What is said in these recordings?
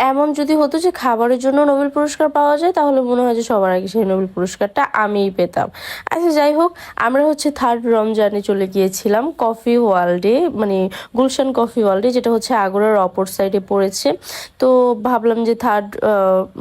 এমন যদি হতো যে খাবারের জন্য নোবেল পুরস্কার পাওয়া যায় তাহলে মনে হয় যে সবার আগে সেই নোবেল পুরস্কারটা আমিই পেতাম। আচ্ছা যাই হোক, আমরা হচ্ছে থার্ড রমজানে চলে গিয়েছিলাম কফি ওয়ার্ল্ডে, মানে গুলশান কফি ওয়ার্ল্ডে, যেটা হচ্ছে আগ্রার অপর সাইডে পড়েছে। তো ভাবলাম যে থার্ড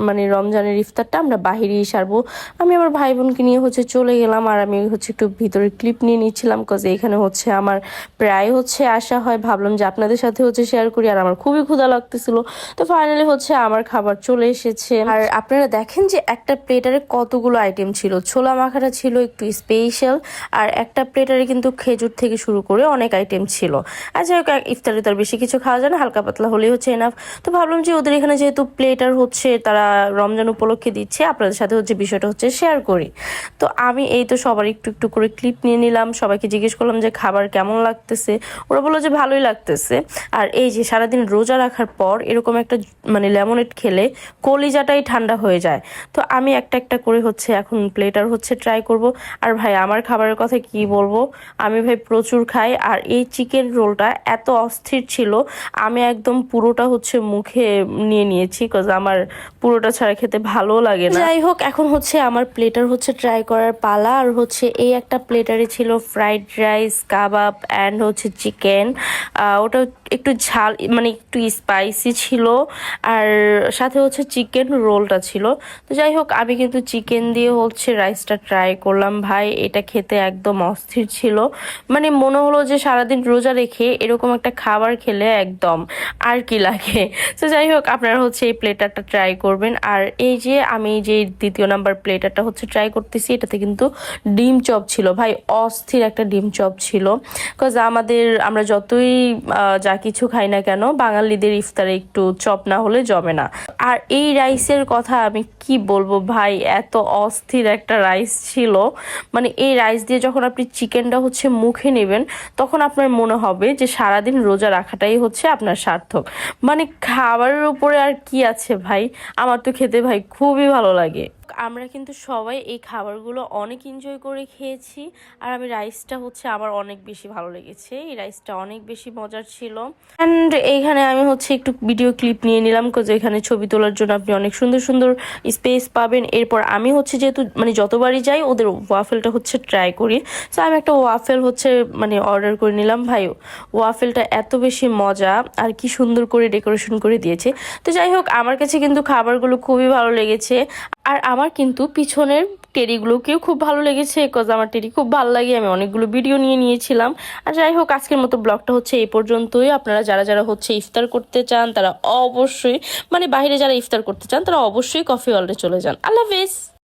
মানে রমজানের ইফতারটা আমরা বাহিরেই সারবো। আমি আমার ভাই বোনকে নিয়ে হচ্ছে চলে গেলাম, আর আমি হচ্ছে একটু ভিতরের ক্লিপ নিয়ে নিচ্ছিলাম, কজ এখানে হচ্ছে আমার প্রায় হচ্ছে আসা হয়। ভাবলাম যে আপনাদের সাথে হচ্ছে শেয়ার করি, আর আমার খুবই ক্ষুধা লাগতেছিল। তো ফাইনালি হচ্ছে আমার খাবার চলে এসেছে, আর আপনারা দেখেন যে একটা প্লেটারে কতগুলো আইটেম ছিল। ছোলা মাখাটা ছিল একটু স্পেশাল, আর একটা প্লেটারে কিন্তু খেজুর থেকে শুরু করে অনেক আইটেম ছিল। আর যাই হোক, ইফতারে তার বেশি কিছু খাওয়া যায় না, হালকা পাতলা হলেই হচ্ছে এনাফ। তো ভাবলাম যে ওদের এখানে যেহেতু প্লেটার হচ্ছে তারা রমজান উপলক্ষে দিচ্ছে, আপনাদের সাথে হচ্ছে বিষয়টা হচ্ছে শেয়ার করি। তো আমি এই তো সবার একটু একটু করে ক্লিপ নিয়ে নিলাম, সবাইকে জিজ্ঞেস করলাম যে খাবার কেমন লাগতেছে। ওরা বললো যে ভালোই লাগতেছে। আর এই যে সারাদিন রোজা রাখার পর এরকম একটা মানে লেমনেড খেলে কলিজাটাই ঠান্ডা হয়ে যায়। তো আমি একটা একটা করে হচ্ছে এখন প্লেটার হচ্ছে ট্রাই করব। আর ভাই আমার খাবারের কথা কি বলবো, আমি ভাই প্রচুর খাই। আর এই চিকেন রোলটা এত অস্থির ছিল, আমি একদম পুরোটা হচ্ছে মুখে নিয়ে নিয়েছি, কজ আমার পুরোটা ছাড়া খেতে ভালো লাগে না। যাই হোক, এখন হচ্ছে আমার প্লেটার হচ্ছে ট্রাই করার পালা। আর হচ্ছে এই একটা প্লেটারে ছিল ফ্রাইড রাইস, কাবাব অ্যান্ড হচ্ছে চিকেন। ওটা একটু ঝাল মানে একটু স্পাইসি ছিল, আর সাথে হচ্ছে চিকেন রোলটা ছিল। তো যাই হোক, আমি কিন্তু চিকেন দিয়ে হচ্ছে রাইসটা ট্রাই করলাম। ভাই এটা খেতে একদম অস্থির ছিল, মানে মনে হলো যে সারাদিন রোজা রেখে এরকম একটা খাবার খেলে একদম আর কি লাগে। তো যাই হোক, আপনারা হচ্ছে এই প্লেটারটা ট্রাই করবেন। আর এই যে আমি যে দ্বিতীয় নাম্বার প্লেটারটা হচ্ছে ট্রাই করতেছি, এটাতে কিন্তু ডিম চপ ছিল। ভাই অস্থির একটা ডিম চপ ছিল, কজ আমরা যতই যা কিছু খাই না কেন, বাঙালিদের ইফতারে একটু চপ না হলে জমে না। আর এই রাইসের কথা আমি কি বলবো ভাই, এত অস্থির একটা রাইস ছিল। মানে এই রাইস দিয়ে যখন আপনি চিকেনটা হচ্ছে মুখে নেবেন, তখন আপনার মনে হবে যে সারাদিন রোজা রাখাটাই হচ্ছে আপনার সার্থক। মানে খাবারের উপরে আর কি আছে ভাই, আমার তো খেতে ভাই খুবই ভালো লাগে। আমরা কিন্তু সবাই এই খাবারগুলো অনেক এনজয় করে খেয়েছি। আর আমি রাইসটা হচ্ছে আমার অনেক বেশি ভালো লেগেছে, এই রাইসটা অনেক বেশি মজার ছিল। অ্যান্ড এইখানে আমি হচ্ছে একটু ভিডিও ক্লিপ নিয়ে নিলাম, কজ এখানে ছবি তোলার জন্য আপনি অনেক সুন্দর সুন্দর স্পেস পাবেন। এরপর আমি হচ্ছে যেহেতু মানে যতবারই যাই ওদের ওয়াফেলটা হচ্ছে ট্রাই করি, তো আমি একটা ওয়াফেল হচ্ছে মানে অর্ডার করে নিলাম। ভাই ওয়াফেলটা এত বেশি মজা, আর কি সুন্দর করে ডেকোরেশন করে দিয়েছে। তো যাই হোক, আমার কাছে কিন্তু খাবারগুলো খুবই ভালো লেগেছে। আর আমার কিন্তু পিছনের টেরিগুলোকেও খুব ভালো লেগেছে, কজ আমার টেরি খুব ভালো লাগে, আমি অনেকগুলো ভিডিও নিয়ে নিয়েছিলাম। আর যাই হোক, আজকের মতো ব্লগটা হচ্ছে এই পর্যন্তই। আপনারা যারা যারা হচ্ছে ইফতার করতে চান তারা অবশ্যই, মানে বাইরে যারা ইফতার করতে চান তারা অবশ্যই কফি ওয়ার্ল্ডে চলে যান। আল্লাহ হাফেজ।